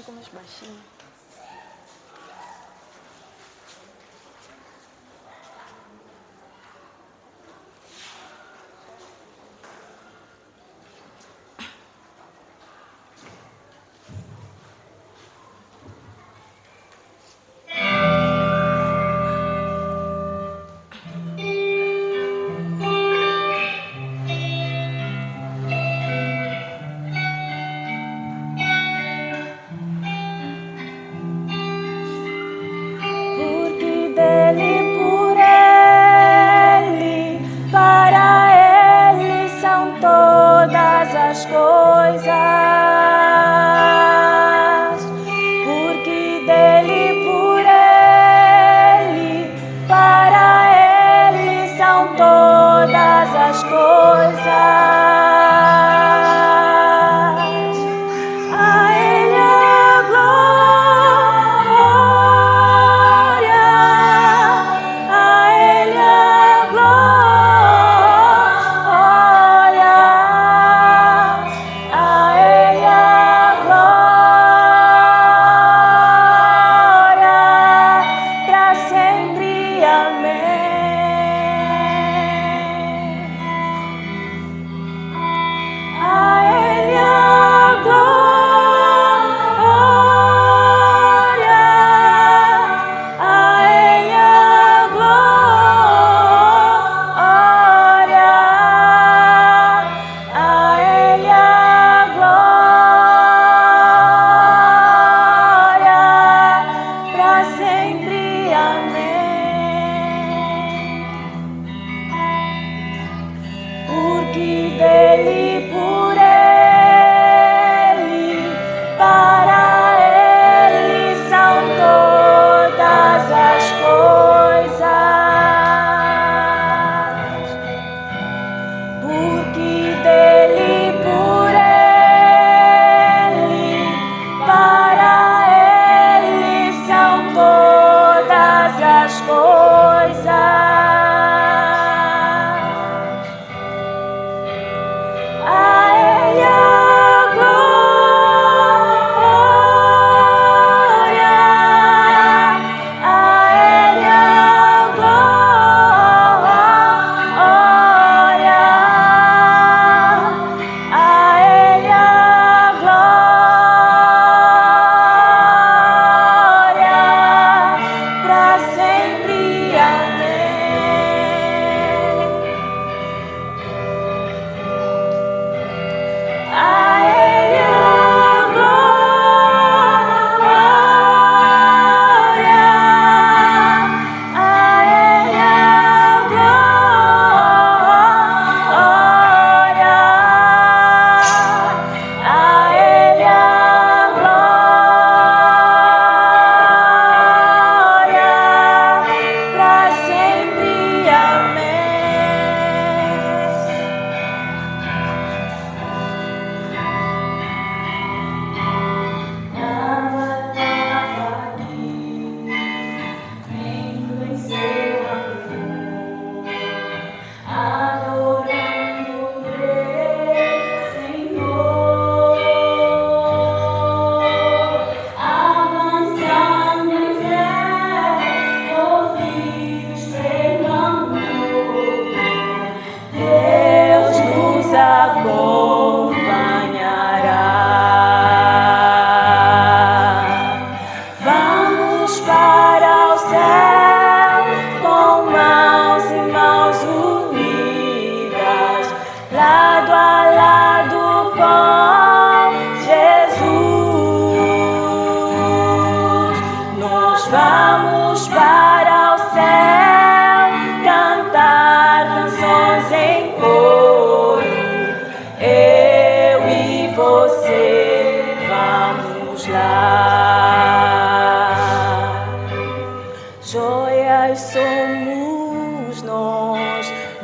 fica mais baixinho.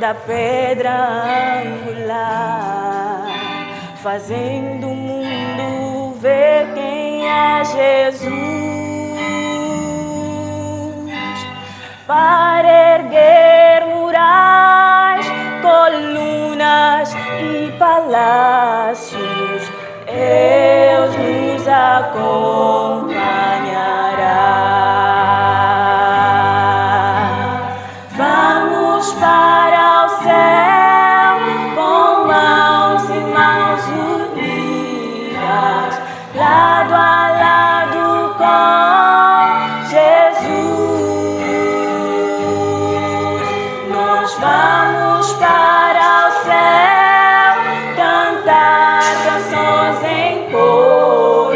da pedra angular, fazendo o mundo ver quem é Jesus, para erguer murais, colunas e palácios. Deus nos acompanhará. acompanhará. Vamos para o céu com mãos e mãos unidas, lado a lado com Jesus. Nós vamos para o céu cantar canções em coro.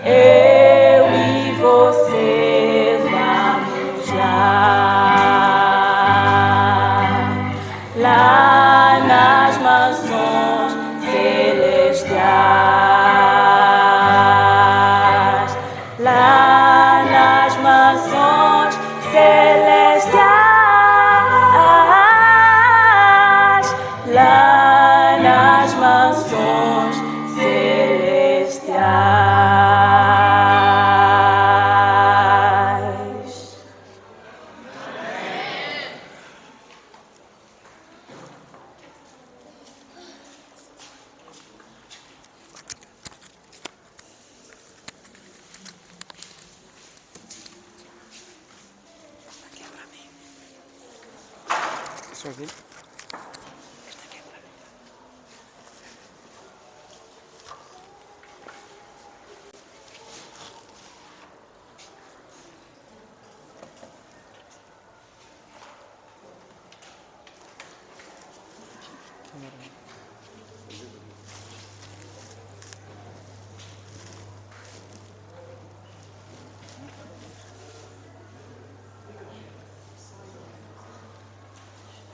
Eu e você vamos lá nas mansões celestiais, lá nas mansões celestiais, lá nas mansões celestiais. Isso aqui.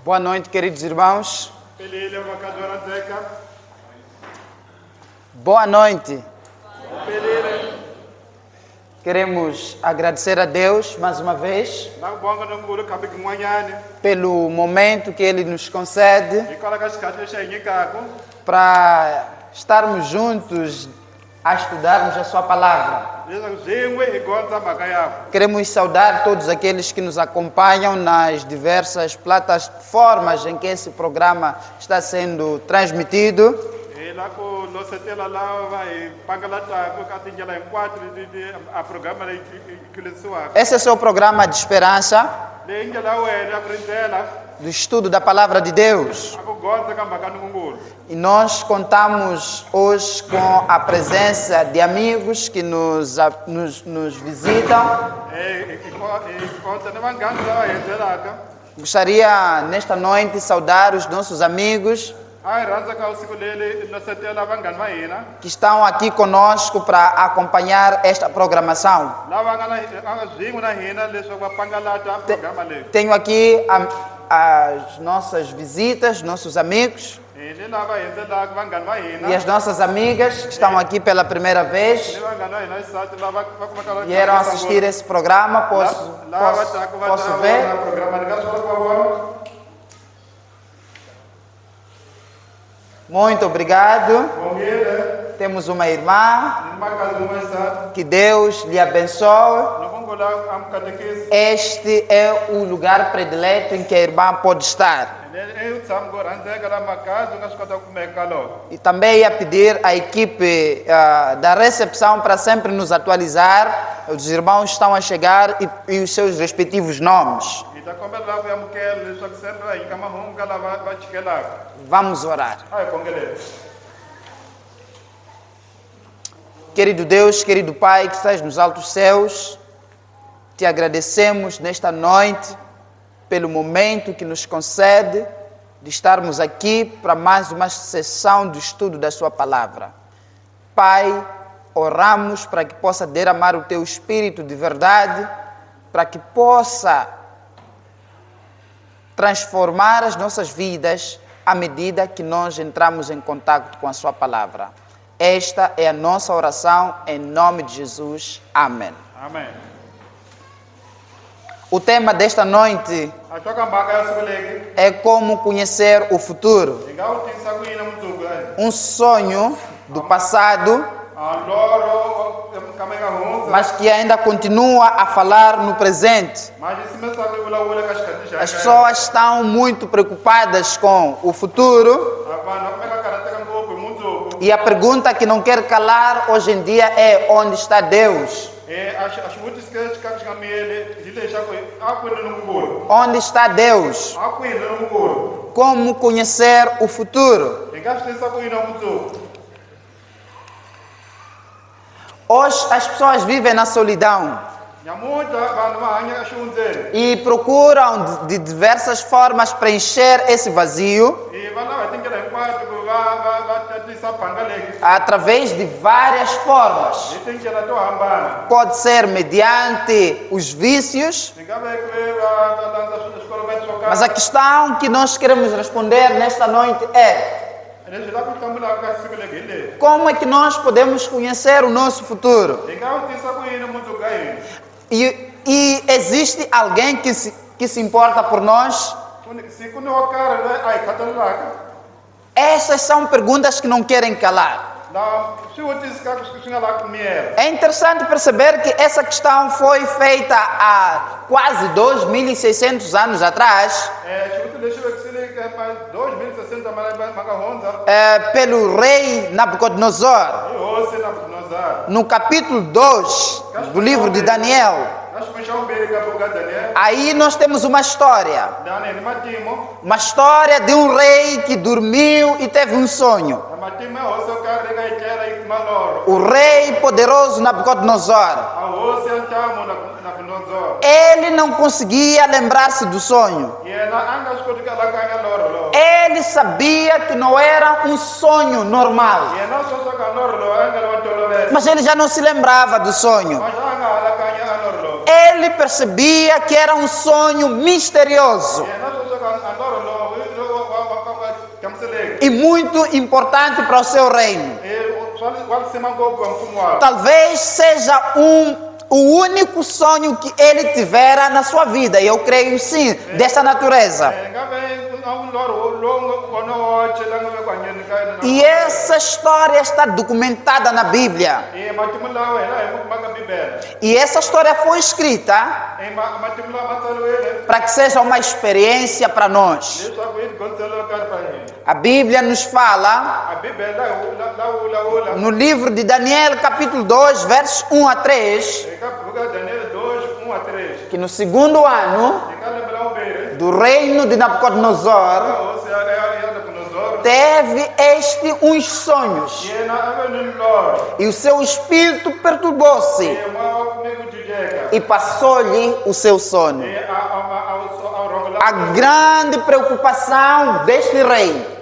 Boa noite, queridos irmãos. Boa noite. Queremos agradecer a Deus mais uma vez pelo momento que Ele nos concede para estarmos juntos a estudarmos a Sua Palavra. Queremos saudar todos aqueles que nos acompanham nas diversas plataformas em que esse programa está sendo transmitido. Esse é o seu programa de esperança, do estudo da Palavra de Deus. E nós contamos hoje com a presença de amigos que nos visitam. Gostaria nesta noite saudar os nossos amigos que estão aqui conosco para acompanhar esta programação. Tenho aqui as nossas visitas, nossos amigos e as nossas amigas que estão aqui pela primeira vez. Vieram assistir esse programa, posso ver? Muito obrigado. Temos uma irmã. Que Deus lhe abençoe. Este é o lugar predileto em que a irmã pode estar. E também ia pedir à equipe da recepção para sempre nos atualizar. Os irmãos estão a chegar e os seus respectivos nomes. Vamos orar. Querido Deus, querido Pai que estás nos altos céus, te agradecemos nesta noite pelo momento que nos concede de estarmos aqui para mais uma sessão de estudo da Sua Palavra. Pai, oramos para que possa derramar o Teu Espírito de verdade, para que possa transformar as nossas vidas à medida que nós entramos em contato com a Sua Palavra. Esta é a nossa oração, em nome de Jesus. Amém. Amém. O tema desta noite é como conhecer o futuro. Um sonho do passado, mas que ainda continua a falar no presente. As pessoas estão muito preocupadas com o futuro, E a pergunta que não quer calar hoje em dia é: onde está Deus? Onde está Deus? Como conhecer o futuro? Hoje as pessoas vivem na solidão e procuram de diversas formas preencher esse vazio através de várias formas. Pode ser mediante os vícios, mas a questão que nós queremos responder nesta noite é: como é que nós podemos conhecer o nosso futuro? E existe alguém que se importa por nós? Essas são perguntas que não querem calar. É interessante perceber que essa questão foi feita há quase 2.600 anos atrás pelo rei Nabucodonosor. No capítulo 2 do livro de Daniel, aí nós temos uma história de um rei que dormiu e teve um sonho. O rei poderoso Nabucodonosor, ele não conseguia lembrar-se do sonho. Ele sabia que não era um sonho normal, mas ele já não se lembrava do sonho. Ele percebia que era um sonho misterioso e muito importante para o seu reino. Talvez seja o único sonho que ele tivera na sua vida, e eu creio sim, dessa natureza. E essa história está documentada na Bíblia. E essa história foi escrita para que seja uma experiência para nós. A Bíblia nos fala, no livro de Daniel, capítulo 2, versos 1 a 3, que no segundo ano do reino de Nabucodonosor, teve uns sonhos e o seu espírito perturbou-se e passou-lhe o seu sono. A grande preocupação deste rei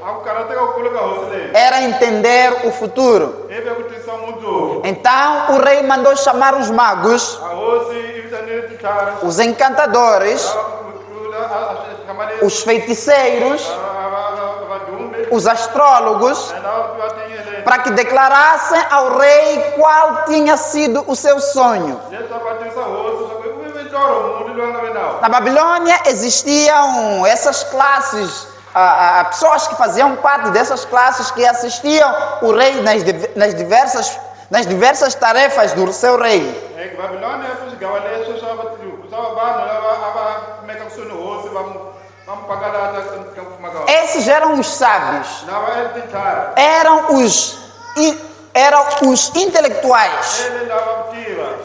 era entender o futuro. Então o rei mandou chamar os magos, os encantadores, os feiticeiros, os astrólogos, para que declarassem ao rei qual tinha sido o seu sonho. Na Babilônia existiam essas classes, pessoas que faziam parte dessas classes que assistiam o rei nas diversas tarefas do seu rei. Esses eram os sábios, eram os intelectuais.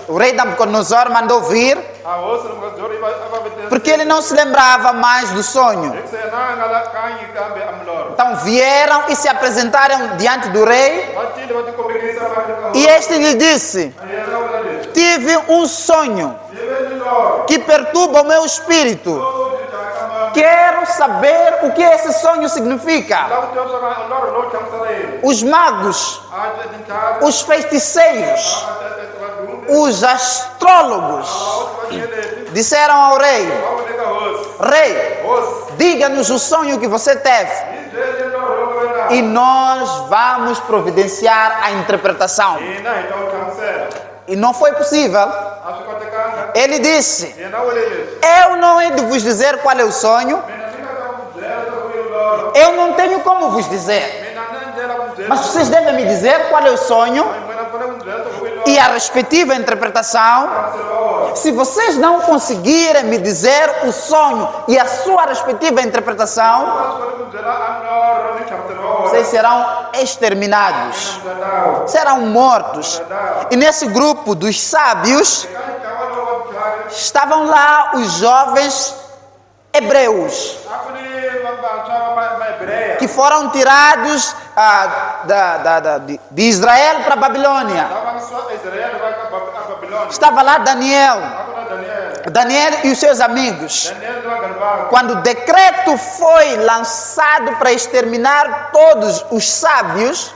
O rei Nabucodonosor mandou vir, porque ele não se lembrava mais do sonho. Então vieram e se apresentaram diante do rei, e este lhe disse: tive um sonho que perturba o meu espírito. Quero saber o que esse sonho significa. Os magos, os feiticeiros, os astrólogos disseram ao rei: rei, diga-nos o sonho que você teve e nós vamos providenciar a interpretação. E não foi possível. Ele disse: eu não hei de vos dizer qual é o sonho, eu não tenho como vos dizer, mas vocês devem me dizer qual é o sonho e a respectiva interpretação. Se vocês não conseguirem me dizer o sonho e a sua respectiva interpretação, eles serão exterminados, serão mortos. E nesse grupo dos sábios estavam lá os jovens hebreus que foram tirados de Israel para a Babilônia. Estava lá Daniel e os seus amigos. Quando o decreto foi lançado para exterminar todos os sábios,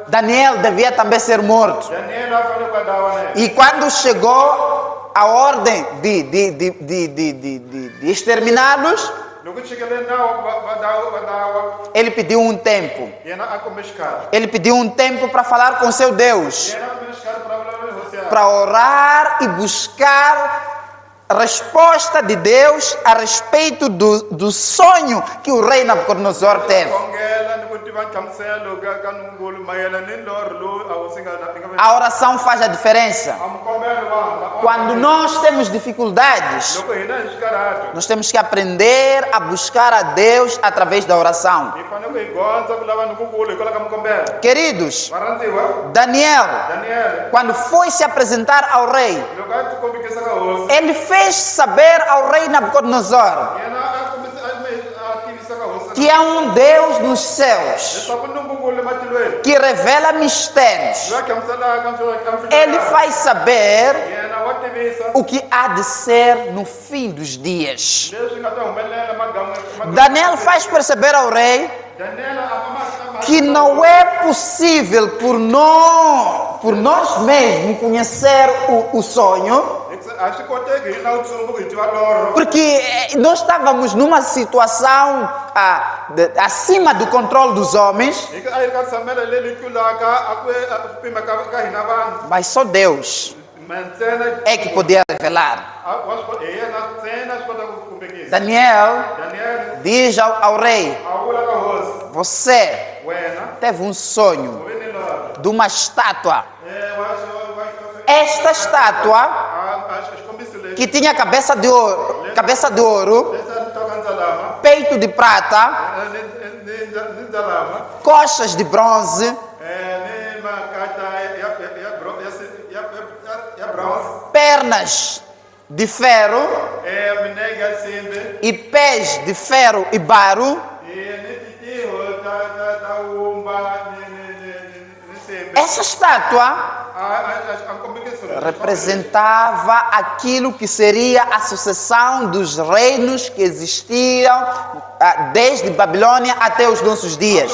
Daniel devia também ser morto. E quando chegou a ordem de exterminá-los, ele pediu um tempo. Ele pediu um tempo para falar com seu Deus, para orar e buscar a resposta de Deus a respeito do sonho que o rei Nabucodonosor teve. A oração faz a diferença. Quando nós temos dificuldades, nós temos que aprender a buscar a Deus através da oração. Queridos, Daniel, quando foi se apresentar ao rei, ele fez saber ao rei Nabucodonosor que há um Deus nos céus que revela mistérios. Ele faz saber o que há de ser no fim dos dias. Daniel faz perceber ao rei que não é possível por nós mesmos conhecer o sonho, porque nós estávamos numa situação acima do controle dos homens, mas só Deus é que podia revelar. Daniel diz ao rei: você teve um sonho de uma estátua. Esta estátua, que tinha cabeça de ouro, peito de prata, coxas de bronze, pernas de ferro e pés de ferro e barro. Essa estátua representava aquilo que seria a sucessão dos reinos que existiam desde Babilônia até os nossos dias.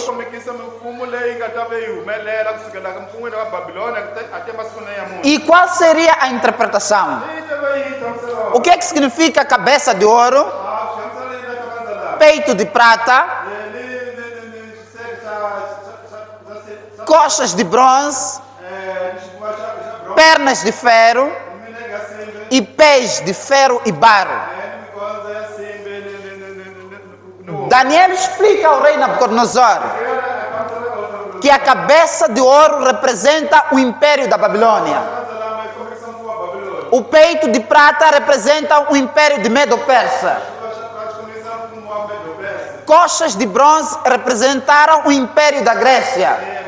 E qual seria a interpretação? O que é que significa cabeça de ouro, peito de prata, coxas de bronze, pernas de ferro e pés de ferro e barro? Daniel explica ao rei Nabucodonosor que a cabeça de ouro representa o império da Babilônia. O peito de prata representa o império de Medo-Persa. Coxas de bronze representaram o império da Grécia.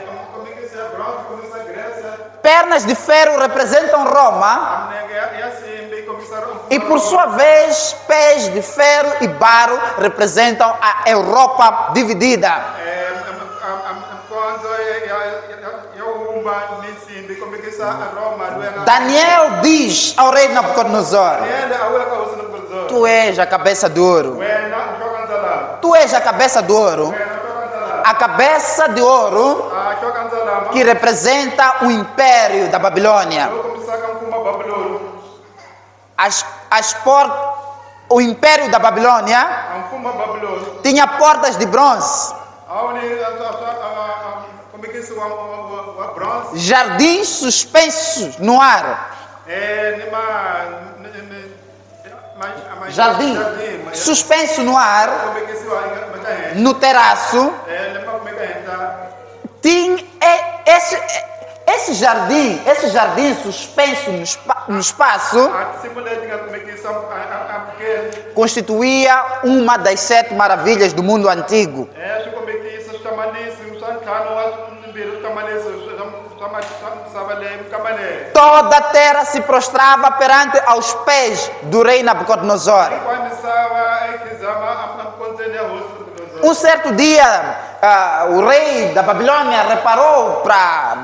Pernas de ferro representam Roma. E por sua vez, pés de ferro e barro representam a Europa dividida. Daniel diz ao rei Nabucodonosor: tu és a cabeça de ouro. Tu és a cabeça de ouro. A cabeça de ouro que representa o império da Babilônia. O império da Babilônia tinha portas de bronze, jardins suspensos no ar. Jardim suspenso no ar, esse esse jardim suspenso no espaço, constituía uma das 7 maravilhas do mundo antigo. Toda a terra se prostrava perante aos pés do rei Nabucodonosor. Um certo dia, o rei da Babilônia reparou para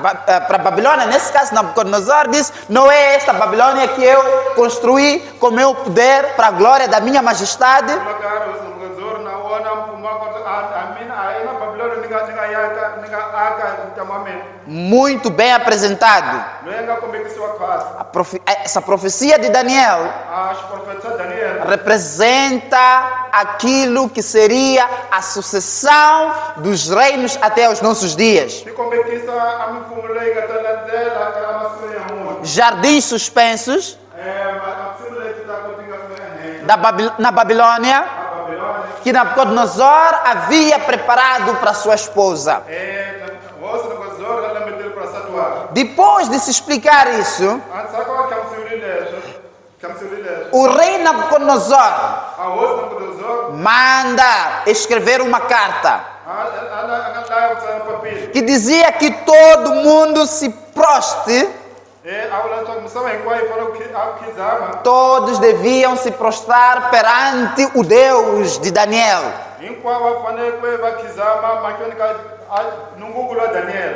a Babilônia, nesse caso Nabucodonosor, disse: não é esta Babilônia que eu construí com meu poder para a glória da minha majestade? Muito bem apresentado. Essa profecia de Daniel representa aquilo que seria a sucessão dos reinos até os nossos dias. Jardins suspensos na Babilônia, que Nabucodonosor havia preparado para sua esposa. Depois de se explicar isso, o rei Nabucodonosor manda escrever uma carta que dizia que todo mundo se proste. Todos deviam se prostrar perante o Deus de Daniel.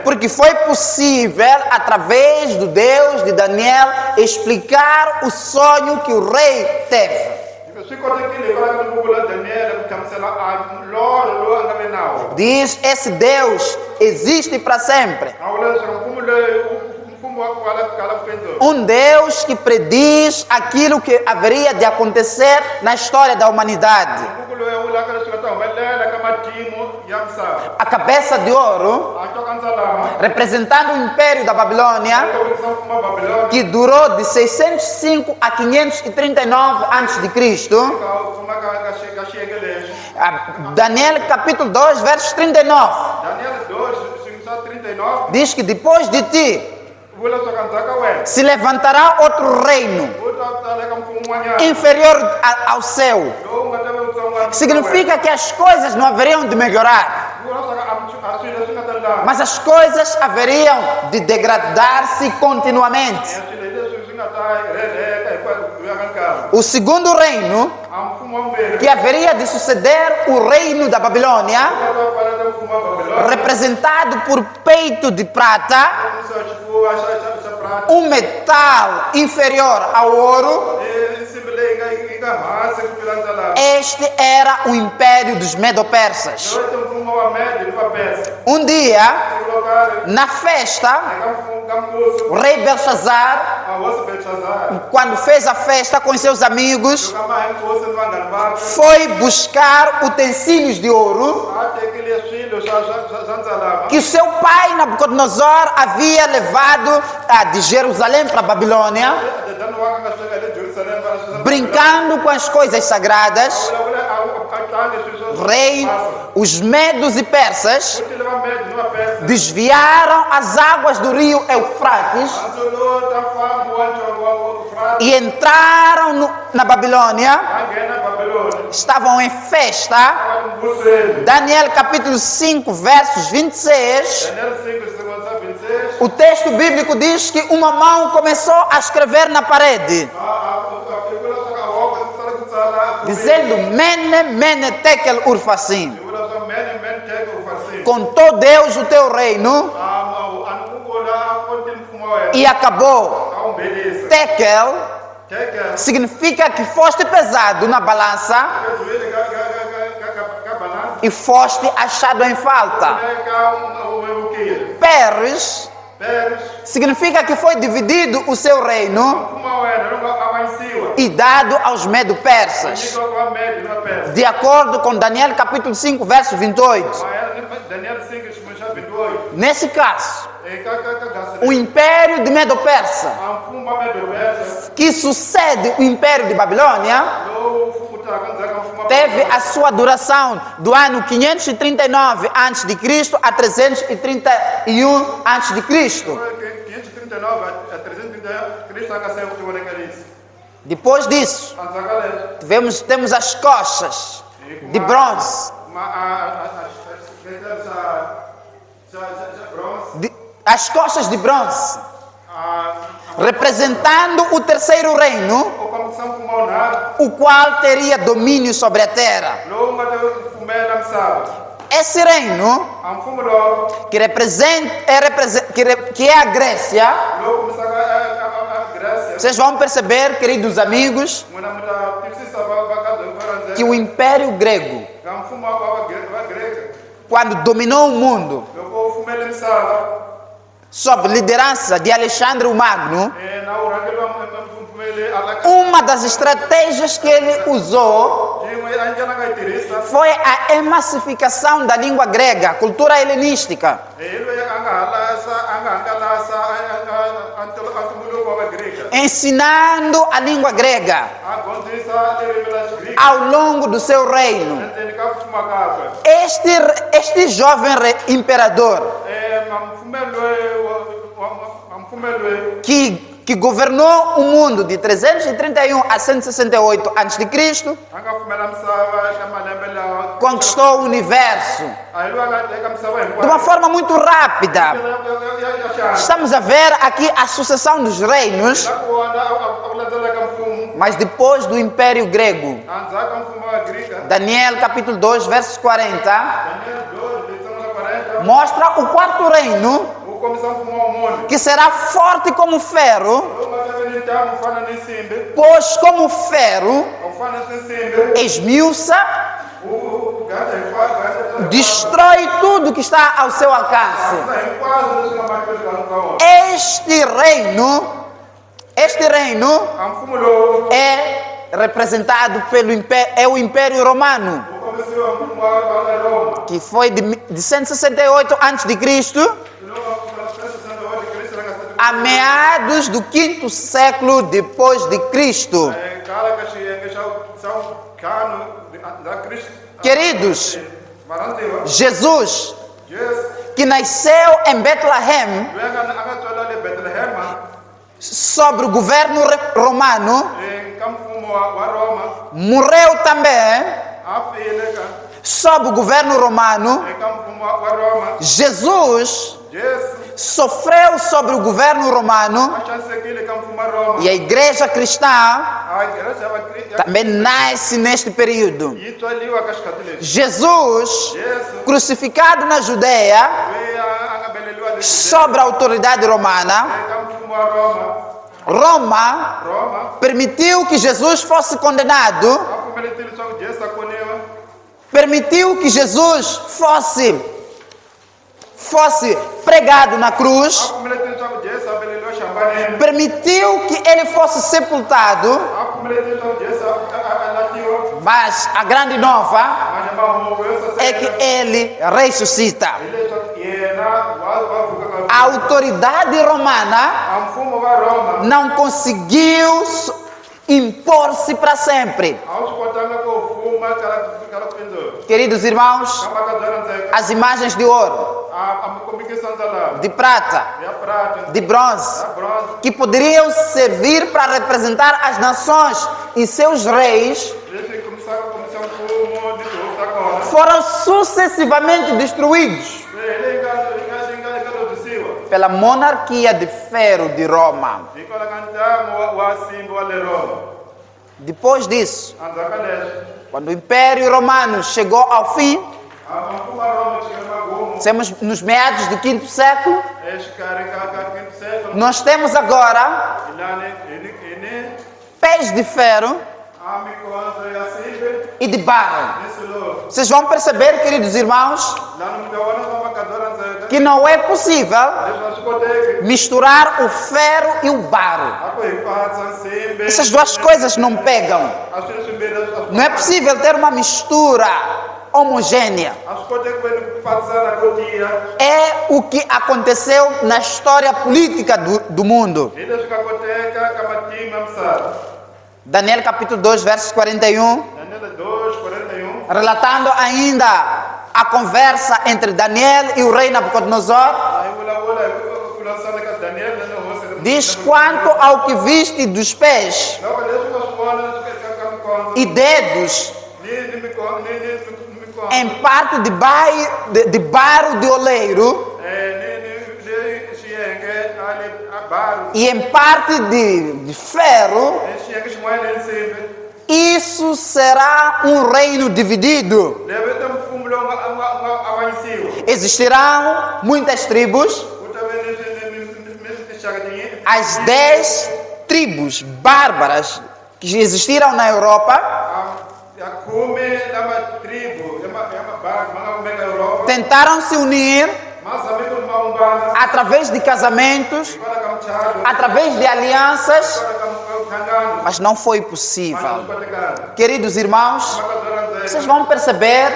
Porque foi possível, através do Deus de Daniel, explicar o sonho que o rei teve. Diz: esse Deus existe para sempre. Um Deus que prediz aquilo que haveria de acontecer na história da humanidade. A cabeça de ouro, representando o império da Babilônia, que durou de 605 a 539 a.C. Daniel capítulo 2, verso 39. Diz que depois de ti se levantará outro reino inferior ao seu. Significa que as coisas não haveriam de melhorar, mas as coisas haveriam de degradar-se continuamente. O segundo reino, que haveria de suceder o reino da Babilônia, representado por peito de prata, um metal inferior ao ouro. Este era o império dos Medo-Persas. Um dia, na festa, o rei Belshazzar, quando fez a festa com seus amigos, foi buscar utensílios de ouro que seu pai Nabucodonosor havia levado de Jerusalém para a Babilônia, brincando com as coisas sagradas. Rei, os medos e persas desviaram as águas do rio Eufrates e entraram na Babilônia. Estavam em festa. Daniel capítulo 5, versos 26. O texto bíblico diz que uma mão começou a escrever na parede, dizendo: Mene, Mene, Tekel, Urfasim. Contou Deus o teu reino e acabou. Tekel significa que foste pesado na balança e foste achado em falta. Peres significa que foi dividido o seu reino e dado aos Medo-Persas, de acordo com Daniel capítulo 5, verso 28. Nesse caso, o império de Medo-Persa, que sucede o império de Babilônia, teve a sua duração do ano 539 a.C. a 331 a.C. 339 a 331, Cristo anga sempre que você quer isso. Depois disso, temos as coxas de bronze. As coxas de bronze, representando o terceiro reino, o qual teria domínio sobre a terra. Esse reino, que é a Grécia, vocês vão perceber, queridos amigos, que o Império Grego, quando dominou o mundo, sob liderança de Alexandre o Magno, uma das estratégias que ele usou foi a emancificação da língua grega, cultura helenística. Ensinando a língua grega ao longo do seu reino. Este jovem imperador que governou o mundo de 331 a 168 a.C., conquistou o universo de uma forma muito rápida. Estamos a ver aqui a sucessão dos reinos, mas depois do Império Grego. Daniel capítulo 2, versos 40, mostra o quarto reino, que será forte como ferro, pois como ferro esmiuça, destrói tudo que está ao seu alcance. Este reino é representado pelo o Império Romano, que foi de 168 a.C. a meados do 5º século depois de Cristo. Queridos, Jesus, que nasceu em Betlehem, sob o governo romano, morreu também sob o governo romano. Jesus sofreu sobre o governo romano, e a igreja cristã também nasce neste período. Jesus, crucificado na Judeia, sob a autoridade romana, Roma permitiu que Jesus fosse condenado, permitiu que Jesus fosse pregado na cruz, permitiu que ele fosse sepultado, mas a grande nova é que ele ressuscita. A autoridade romana não conseguiu impor-se para sempre. Queridos irmãos, as imagens de ouro, de prata, de bronze, que poderiam servir para representar as nações e seus reis, foram sucessivamente destruídos pela monarquia de ferro de Roma. Depois disso, quando o Império Romano chegou ao fim, temos nos meados do 5º século, nós temos agora pés de ferro e de barro. Vocês vão perceber, queridos irmãos, que não é possível misturar o ferro e o barro. Essas duas coisas não pegam. Não é possível ter uma mistura homogênea. É o que aconteceu na história política do mundo. Daniel capítulo 2, versos 41, relatando ainda a conversa entre Daniel e o rei Nabucodonosor. Diz quanto ao que viste dos pés loko leswi nga swi vona ka mikondzo e dedos, ni mikondzo em parte de barro de oleiro ni xiyenge a baru e em parte de ferro, ni xiyenge xin'wana ni nsimbi isso será um reino dividido. leve ta mfumo lowu nga avanyisiwa Existirão muitas tribos, ku ta ve ni tinxaka tinyingi as 10 tribos bárbaras que existiram na Europa ya khume lama tribu ya mabaru ma nga kumeka Europa tentaram se unir ma zame ku ma umbana através de casamentos, hikwalaho ka muchado através de alianças, hikwalaho ka nhlangano mas não foi ma possível. swi kotekanga Queridos irmãos, ma ka byo vocês landzela vão perceber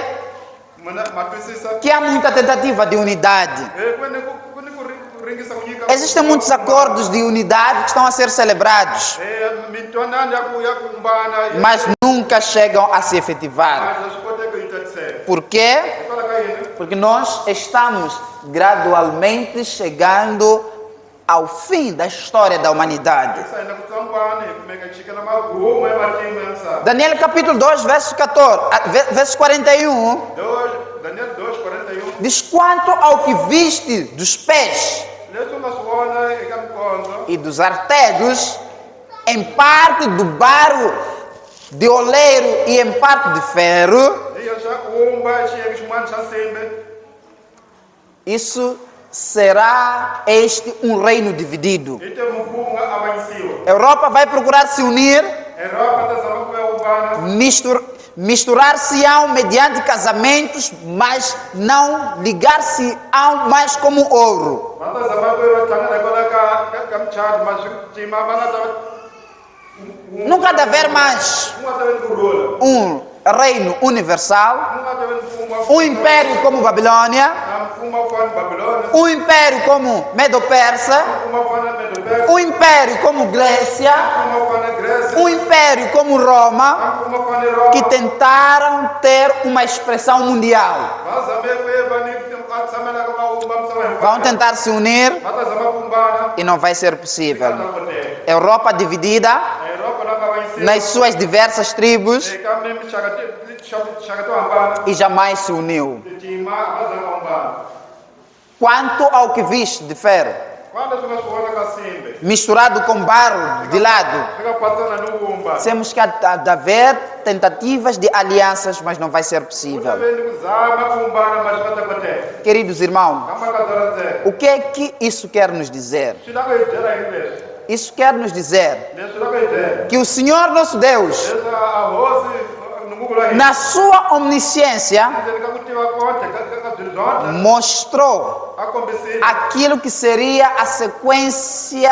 ma twisisa que há muita tentativa de unidade. ku ni ku ringisa ku nyika Existem muitos acordos de unidade que estão a ser celebrados, mitwanano ya ku mbana mas nunca chegam a se efetivar. a swi koteki ku yi tatiseka Por quê? hikwalaho ka yini Porque nós estamos gradualmente chegando ao fim da história da humanidade. sayina ku tsongwana hi kumeka hi chikela magumo ya matimu ya misava Daniel capítulo 2, verso 41, Daniel 2:41 diz quanto ao que viste dos pés leswi u nga swi vona eka mikondzo e dos artelhos, em parte do barro de oleiro e em parte de ferro, hiyo swa umba xiyenge xin'wana xa nsimbi isso será um reino dividido. hi te mfumo nga avanyisiwa A Europa vai procurar se unir, Europa ta zama ku ya umbana misturar-se-ão mediante casamentos, mas não ligar-se-ão mais como ouro. va ta zama ku va tlangana hikwalaho ka muchado ma swi cima va nga ta Nunca deve haver mais ku nga ta ve ni kurhula um reino universal, ku nga ta ve ni mfumo império como Babilônia, mfumo wa ku fana babiloni império como Medo-Persa, mfumo wa ku fana medo-persa império como Grécia, mfumo wa ku fana grece império como Roma, mfumo wa ku fana roma que tentaram ter uma expressão mundial. va zame ku ye va ni a tshamelaka va umba misava Vão hinkwayo tentar se unir va ta zama ku umbana e não vai ser possível. ta koteka Europa dividida Europa la nga avanyisiwa nas suas diversas tribos eka tinxaka to hambana e jamais se uniu. tima va zanga umbana Quanto ao que viste de ferro, kwale swi nga swi vona ka nsimbi misturado com barro de lado, eka kwatsana ni umba temos que haver tentativas de alianças, mas não vai ser ku ta possível. ve ni ku zama ku umbana ma swi nga ta koteka Queridos irmãos, kamba ka byo landzela o que é que isso quer nos dizer? swi lava hi byela hi leswi Isso quer nos dizer leswi lava hi byela que o Senhor nosso Deus, leswi a hosi nungukulu wa hina na sua omnisciência, endzeni ka ku tiva konke ka byi zonke mostrou a kombisile aquilo que seria a sequência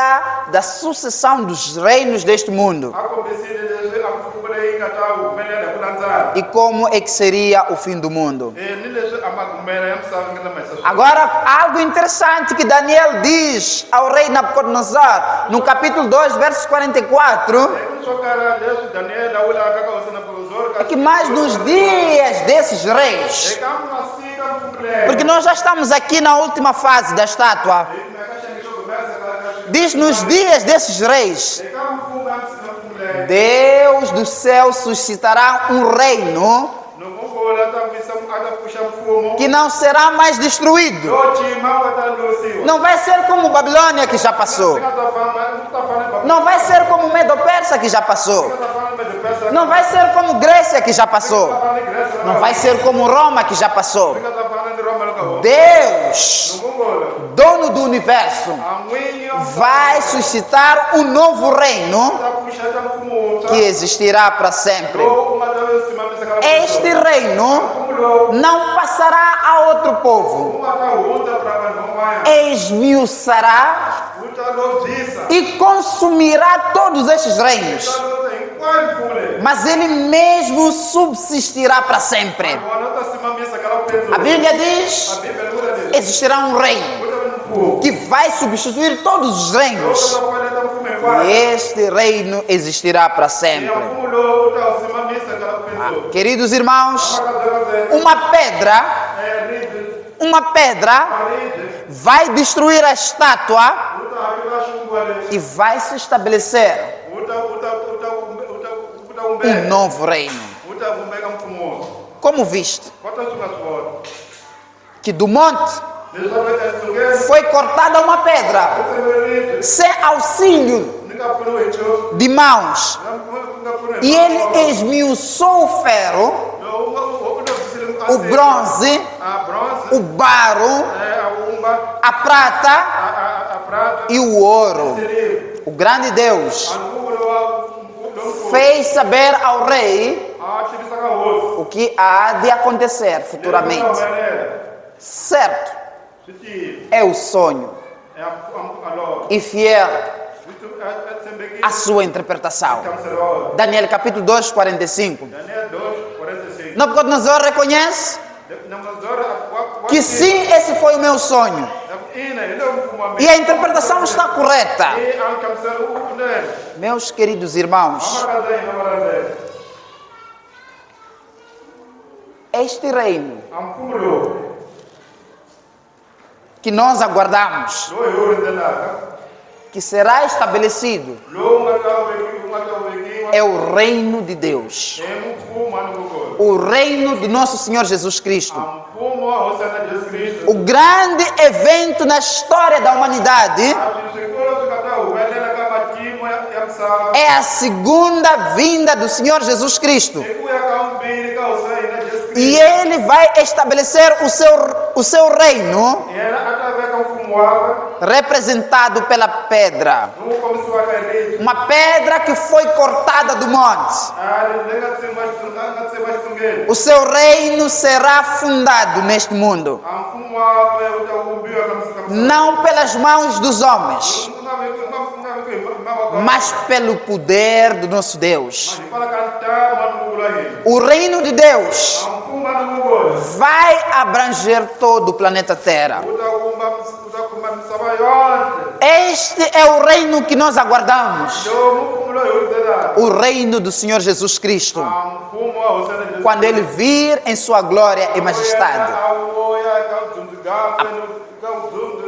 da sucessão dos reinos deste mundo a kombisile leswi a mfumo leyi nga ta humelela hi ku landzana e como é que seria o fim do mundo. ni leswi a ma humelela ya misava nga ta mahisa swona Agora, algo interessante que Daniel diz ao rei Nabucodonosor, no capítulo 2, verso 44, hi swo kala leswi Daniel a vulaka ka hosi Nabucodonosor é que mais nos dias desses reis, eka masika mfumo leyi porque nós já estamos aqui na última fase da estátua, hi meka xiyenge xo humesa ka diz nos dias desses reis, eka mfumo ya mfumo leyi Deus do céu suscitará um reino nongongola ta visa a ta pfuxa mfumo que não será mais destruído. yo cima wa ta losiwa Não vai ser como Babilônia que já passou. swi nga ta famba swi ta fana Não vai ser como Medo-Persa que já passou. swi ta fana medo-persa Não vai ser como Grécia que já passou. fana ni Grécia Não vai ser como Roma que já passou. swi nga ta fana ni Roma loko ho Deus, nongongola dono do universo, a n'winyi vai suscitar um novo reino ta pfuxa ta mfumo wuntshwa que existirá para sempre. lowu u nga ta ve simamisa ka Este reino mfumo lowu não passará a outro povo, u nga ta hundza para vanhu van'wana esmiuçará wu ta lobyisa e consumirá todos estes reinos, ta lobya hinkwayo mfumo leyi mas ele mesmo subsistirá para sempre. vona u ta simamisa ka la ku A pendula Bíblia a diz: bibele vula leswi existirá um reino ku ta ve ni mfumo que vai substituir todos os lowu reinos, ta pfumeleta mfumo e hinkwayo este reino existirá para ya sempre. mfumo lowu u ta wu simamisa ka la ku pendula Queridos irmãos, maka byo landzela uma pedra ridi uma pedra ridi vai destruir a estátua uta hakela xunguwa lexi e vai se estabelecer uta novo reino. uta vumbeka mfumo Como viste kota swi nga swi vona que do monte leswaku etsungeni foi cortada uma pedra tsemerile sem auxílio ni nga pfuniwi hi nchumu de mãos nga pfuniwi e ele esmiuçou o ferro, o bronze, bronze o barro, a umba a prata a prata e o ouro. sirili O grande Deus ankulo wa fez saber ao rei a tivisa ka hosi o que há de acontecer futuramente. Certo, swi tivi é o sonho alora e fiel a tshembekile a sua interpretação. hlamuselo wa wona Daniel capítulo 2, 45. Daniel 2:46 Nabucodonosor reconhece Nabucodonosor que sim, esse foi o meu sonho. ina hi lowu mfumo wa E a interpretação está correta. mina a hlamuselo u kunene Meus queridos irmãos, amarhandzeni na marhandzeni este reino a mfumo lowu que nós aguardamos, lowu hi wu rindzelaka que será estabelecido, lowu nga ta vekiwa é o reino de Deus, hi mfumo wa Nabucodonosor o reino do nosso Senhor Jesus Cristo. a mfumo wa hosana Jesu Kristu O grande evento na história da humanidade a swikolo swi nga ta humelela ka matimo ya misava é a segunda vinda do Senhor Jesus Cristo. hi ku ya ka vumbirhi ka hosi ya hina Jesu E Kristu ele vai estabelecer o seu reino yena a ta veka mfumo wakwe representado pela pedra. lowu kombisiwaka hi ribye Uma pedra que foi cortada do monte. leyi nga tsimba xitsungeni O seu reino será fundado neste mundo, a mfumo wakwe wu ta vumbiwa ka misava não pelas mãos dos homens, ku nga veki hi mavoko mas pelo poder do nosso Deus. hikwalaho ka ntamu wa Nungulu wa hina O reino de Deus a mfumo wa Nungulu vai abranger todo o planeta Terra. wu ta khumba misava yonke Este é o reino que nós aguardamos, lowu mfumo lowu hi wu rindzelaka o reino do Senhor Jesus Cristo, a mfumo wa hosana Jesu quando ele vir em sua glória e majestade. a vuya ka vudzundzi byakwe ka vudzundzi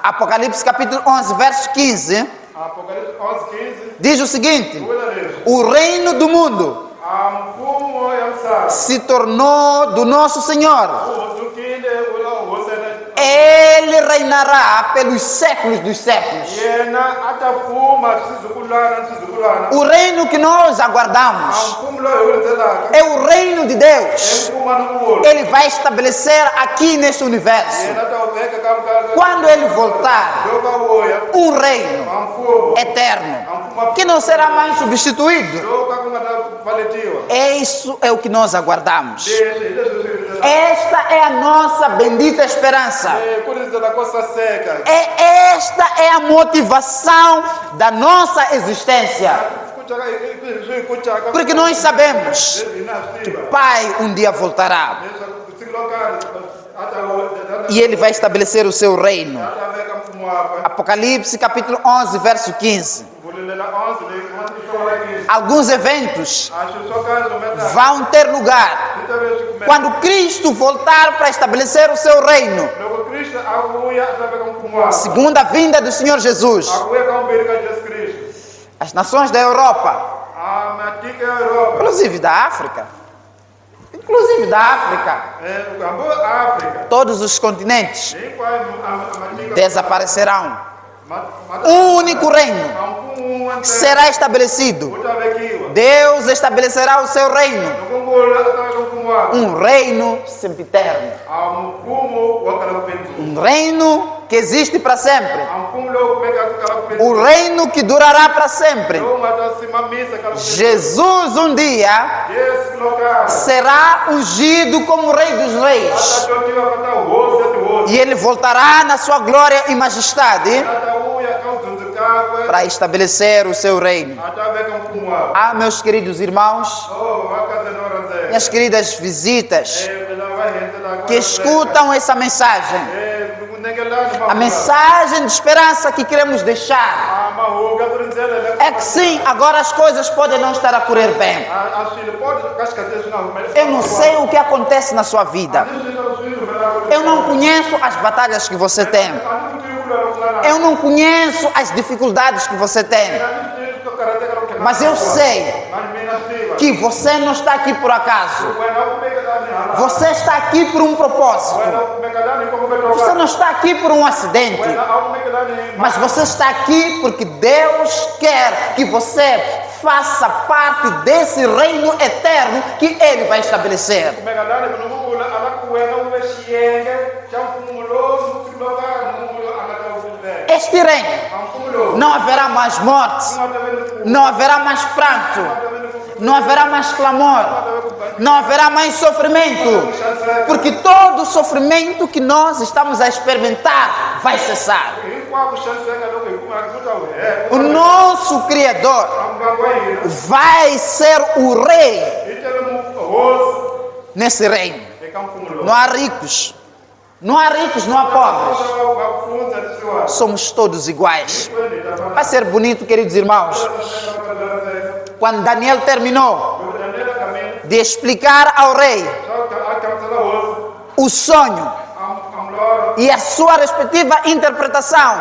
Apocalipse capítulo 11, verso 15, Apocalipse 11:15 diz o seguinte: vula leswi o reino do mundo a mfumo ya misava se tornou do nosso Senhor. wu hundzukile wu la hosana Ele reinará pelos séculos dos séculos. yena a ta fuma swizukulwana na swizukulwana O reino que nós a aguardamos mfumo lowu hi wu rindzelaka é o reino de i Deus. mfumo wa Nungulu Ele vai estabelecer aqui neste universo, yena a ta wu veka ka mukaka quando ele voltar, loko a vuya um reino a mfumo eterno a mfumo que não será mais substituído. loko a ku nga ta pfaletiwa Isso é o que nós aguardamos. leswi hi leswi swi rindzelaka Esta é a nossa bendita esperança. ku rindzela ko saseka Esta é a motivação da nossa existência. swi hi kucaka Porque nós sabemos leswi hina swi tiva Pai um dia voltará leswaku siku lo karhi a ta e ele vai estabelecer o seu reino. veka mfumo wakwe Apocalipse capítulo 11, verso 15. vulelela 11 leyi isola 15 Alguns eventos a swilo swo karhi swi humeta vão ter lugar swi ta ve swi kumeka quando Cristo voltar para estabelecer o seu reino. loko Kristu a vuya a ta veka mfumo wakwe Segunda vinda do Senhor Jesus. a vuya ka vumbirhi ka Jesu Kristu As nações da Europa, a matiko ya Europa inclusive da África, hambi África todos os continentes hinkwayo a matiko desaparecerão. Um único reino a mfumo wa ntsena será estabelecido. wu ta vekiwa Deus estabelecerá o seu reino, loko Nungulu a ta veka mfumo wakwe um reino sempiterno, a mfumo wa kala ku pendzula um reino que existe para sempre, a mfumo lowu kumekaka kala ku o pendzula reino que durará para sempre. lowu nga ta simamisa kala ku pendzula Jesus um dia Yesu lo karhi será ungido como Rei dos a Reis ta totiwa ka ta hosi ya tihosi e ele voltará na sua glória e majestade a ta vuya ka vudzundzi kakwe para estabelecer o seu reino. a ta veka mfumo wakwe Ah, meus queridos irmãos, vakaze no rhandzeka minhas queridas visitas lava hendzelaka que escutam essa mensagem, negelani a mensagem de esperança que queremos deixar mahungu ya ku rindzela é que sim, agora as coisas podem não estar a correr bem. a swilo pode ka xikhathi swi nga humeleli Eu não sei o que acontece na sua vida, swilo swi humelela ku Eu não conheço as batalhas que você tem. Eu não conheço as dificuldades que você tem. Mas eu sei que você não está aqui por acaso. Você está aqui por um propósito. Você não está aqui por um acidente. Mas você está aqui porque Deus quer que você faça parte desse reino eterno que Ele vai estabelecer. Este reino não haverá mais morte, não haverá mais pranto, não haverá mais clamor, não haverá mais sofrimento, porque todo o sofrimento que nós estamos a experimentar vai cessar. O nosso Criador vai ser o rei nesse reino. Não há ricos. Não há ricos, não há pobres. Somos todos iguais. Vai ser bonito, queridos irmãos. Quando Daniel terminou de explicar ao rei o sonho e a sua respectiva interpretação,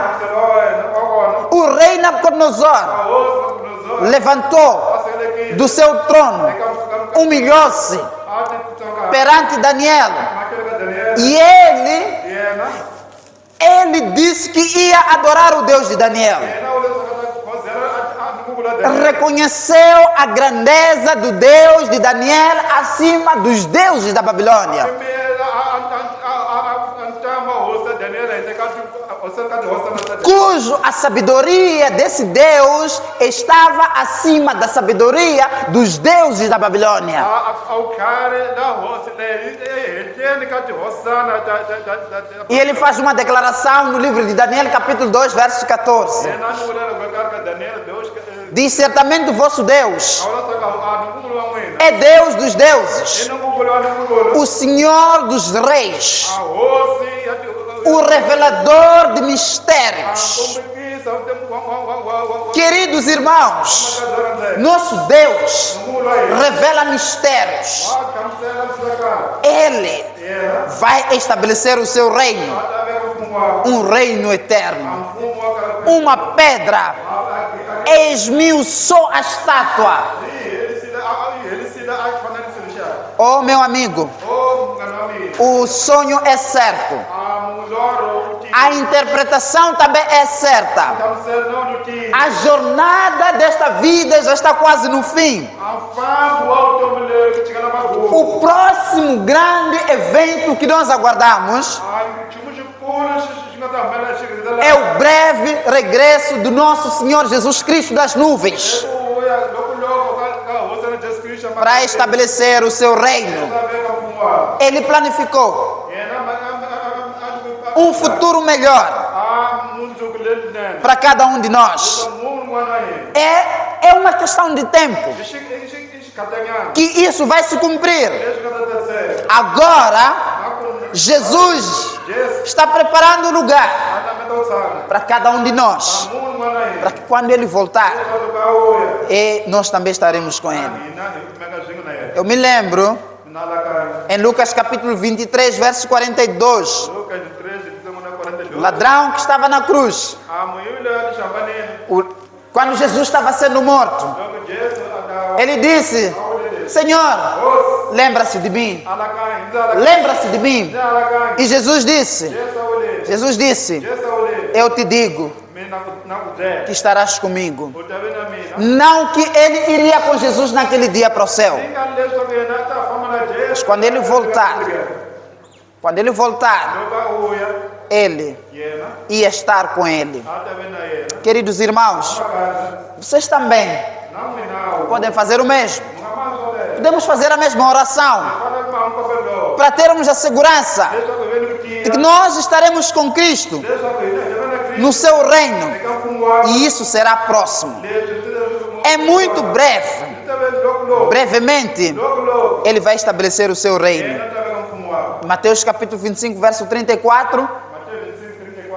o rei Nabucodonosor levantou do seu trono, humilhou-se perante Daniel. E ele disse que ia adorar o Deus de Daniel. Reconheceu a grandeza do Deus de Daniel acima dos deuses da Babilônia. Cujo a sabedoria desse Deus estava acima da sabedoria dos deuses da Babilônia. E ele faz uma declaração no livro de Daniel, capítulo 2, verso 14. Diz: certamente o vosso Deus é Deus dos deuses, o Senhor dos reis, o revelador de mistérios. Queridos irmãos, nosso Deus revela mistérios. Ele vai estabelecer o seu reino, um reino eterno. Uma pedra esmiuçou a estátua. Oh, meu amigo, o sonho é certo. A interpretação também é certa. A jornada desta vida já está quase no fim. O próximo grande evento que nós aguardamos é o breve regresso do nosso Senhor Jesus Cristo das nuvens para estabelecer o seu reino. Ele planificou um futuro melhor para cada um de nós. É uma questão de tempo que isso vai se cumprir. Agora, Jesus está preparando o lugar para cada um de nós, para que quando Ele voltar, nós também estaremos com Ele. Eu me lembro, em Lucas capítulo 23, verso 42, o ladrão que estava na cruz, quando Jesus estava sendo morto, ele disse: Senhor, lembra-se de mim. Lembra-se de mim. E Jesus disse, eu te digo que estarás comigo. Não que ele iria com Jesus naquele dia para o céu, mas quando ele voltar, ele ia estar com ele. Queridos irmãos, vocês também podem fazer o mesmo. Podemos fazer a mesma oração para termos a segurança de que nós estaremos com Cristo no seu reino, e isso será próximo. É muito breve. Brevemente Ele vai estabelecer o seu reino. Mateus capítulo 25, verso 34,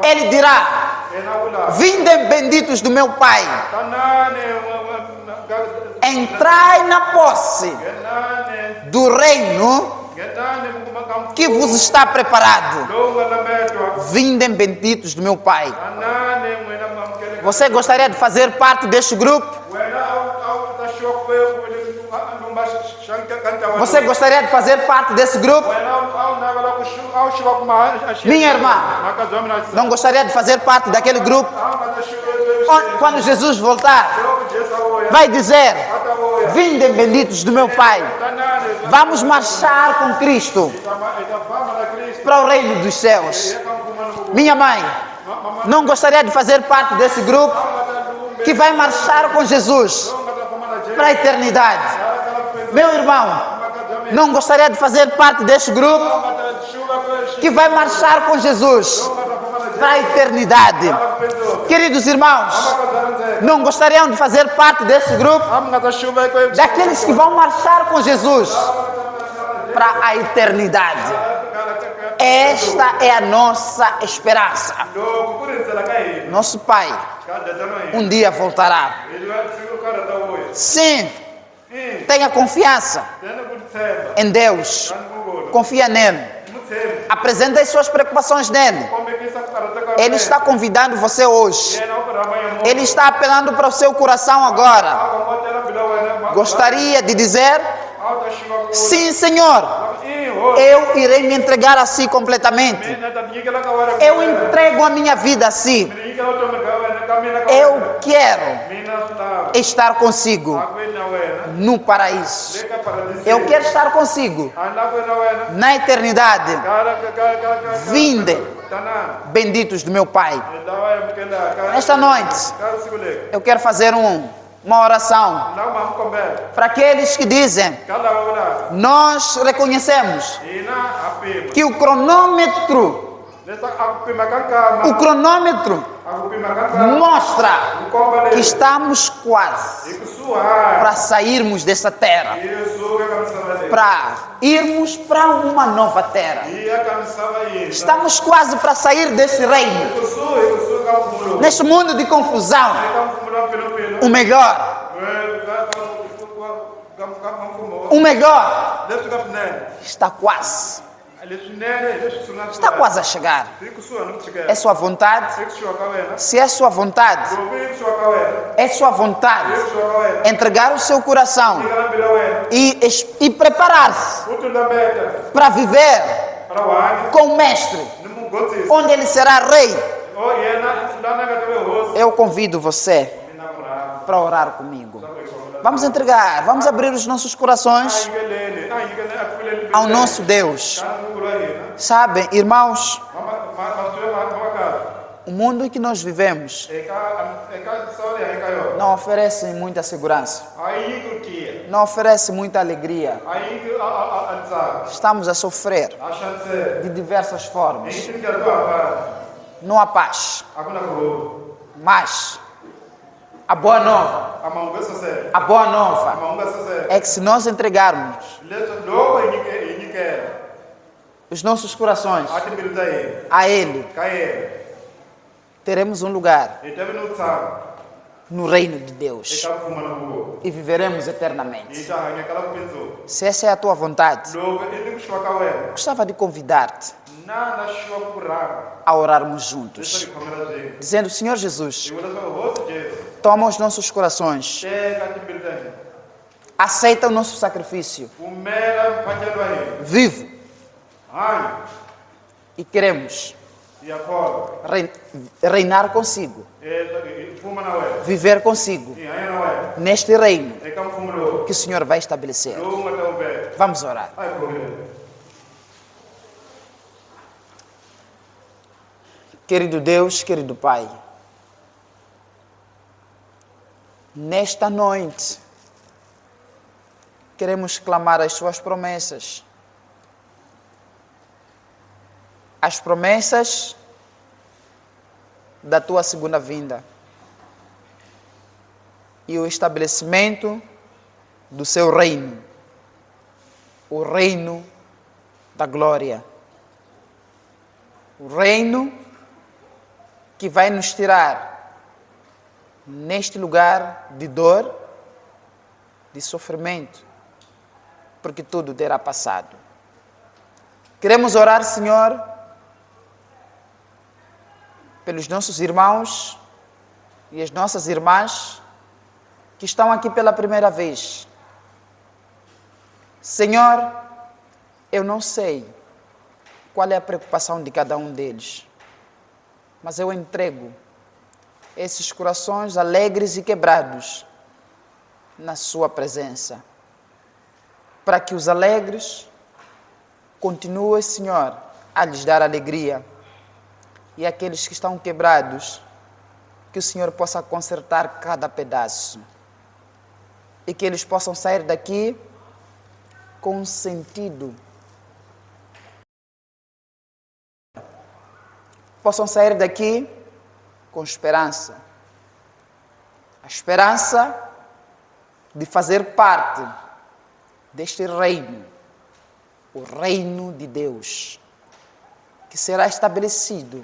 Ele dirá: vindem benditos do meu Pai, entrai na posse do reino que vos está preparado. Vindem benditos do meu Pai. Você gostaria de fazer parte deste grupo? Você gostaria de fazer parte desse grupo? Minha irmã, não gostaria de fazer parte daquele grupo? Quando Jesus voltar, vai dizer: vindem benditos do meu Pai. Vamos marchar com Cristo para o reino dos céus. Minha mãe, não gostaria de fazer parte desse grupo que vai marchar com Jesus para a eternidade? Meu irmão, não gostaria de fazer parte deste grupo que vai marchar com Jesus para a eternidade? Queridos irmãos, não gostariam de fazer parte desse grupo daqueles que vão marchar com Jesus para a eternidade? Esta é a nossa esperança. Nosso Pai um dia voltará. Sim, tenha confiança em Deus. Confia nele. Apresente as suas preocupações nele. Ele está convidando você hoje. Ele está apelando para o seu coração agora. Gostaria de dizer: sim, Senhor, eu irei me entregar a si completamente. Eu entrego a minha vida a si. Eu quero estar consigo no paraíso. Eu quero estar consigo na eternidade. Vinde, benditos do meu Pai. Esta noite, eu quero fazer uma oração para aqueles que dizem: nós reconhecemos que o cronômetro mostra que estamos quase para sairmos dessa terra, para irmos para uma nova terra. Estamos quase para sair desse reino, neste mundo de confusão. O melhor está quase. Está quase a chegar. É sua vontade? Se é sua vontade, é sua vontade entregar o seu coração e preparar-se para viver com o Mestre, onde ele será rei. Eu convido você para orar comigo. Vamos entregar, vamos abrir os nossos corações ao nosso Deus. Sabem, irmãos, o mundo em que nós vivemos não oferece muita segurança, não oferece muita alegria. Estamos a sofrer de diversas formas. Não há paz. Mas a boa nova é que se nós entregarmos os nossos corações a Ele, teremos um lugar no reino de Deus e viveremos eternamente. Se essa é a tua vontade, gostava de convidar-te a orarmos juntos, dizendo: Senhor Jesus, toma os nossos corações, aceita o nosso sacrifício vivo, e queremos reinar consigo, viver consigo neste reino que o Senhor vai estabelecer. Vamos orar. Querido Deus, querido Pai, nesta noite queremos clamar as Suas promessas. As promessas da Tua segunda vinda e o estabelecimento do Seu reino, o reino da glória, o reino que vai nos tirar neste lugar de dor, de sofrimento, porque tudo terá passado. Queremos orar, Senhor, pelos nossos irmãos e as nossas irmãs que estão aqui pela primeira vez. Senhor, eu não sei qual é a preocupação de cada um deles, mas eu entrego esses corações alegres e quebrados na sua presença, para que os alegres continuem, Senhor, a lhes dar alegria, e aqueles que estão quebrados, que o Senhor possa consertar cada pedaço, e que eles possam sair daqui com sentido, possam sair daqui com esperança, a esperança de fazer parte deste reino, o reino de Deus, que será estabelecido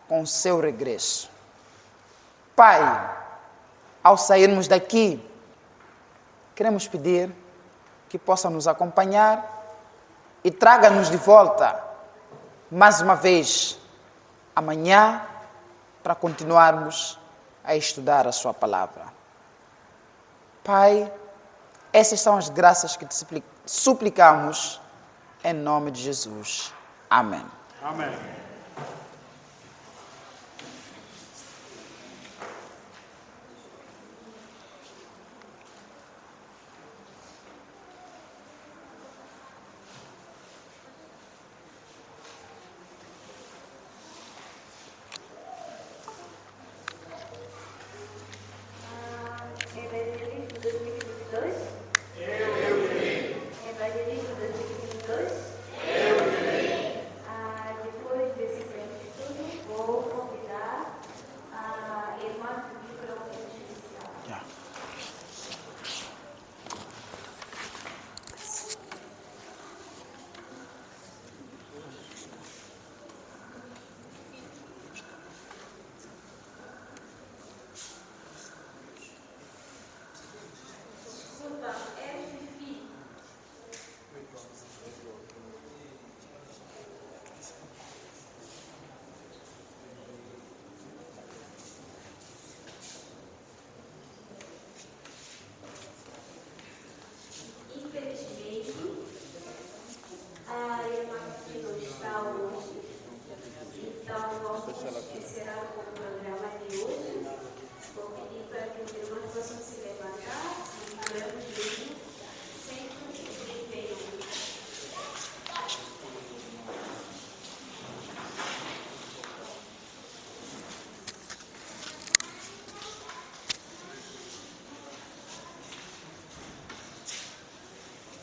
com o seu regresso. Pai, ao sairmos daqui, queremos pedir que possa nos acompanhar e traga-nos de volta, mais uma vez, amanhã, para continuarmos a estudar a sua palavra. Pai, essas são as graças que te suplicamos em nome de Jesus. Amém. Amém.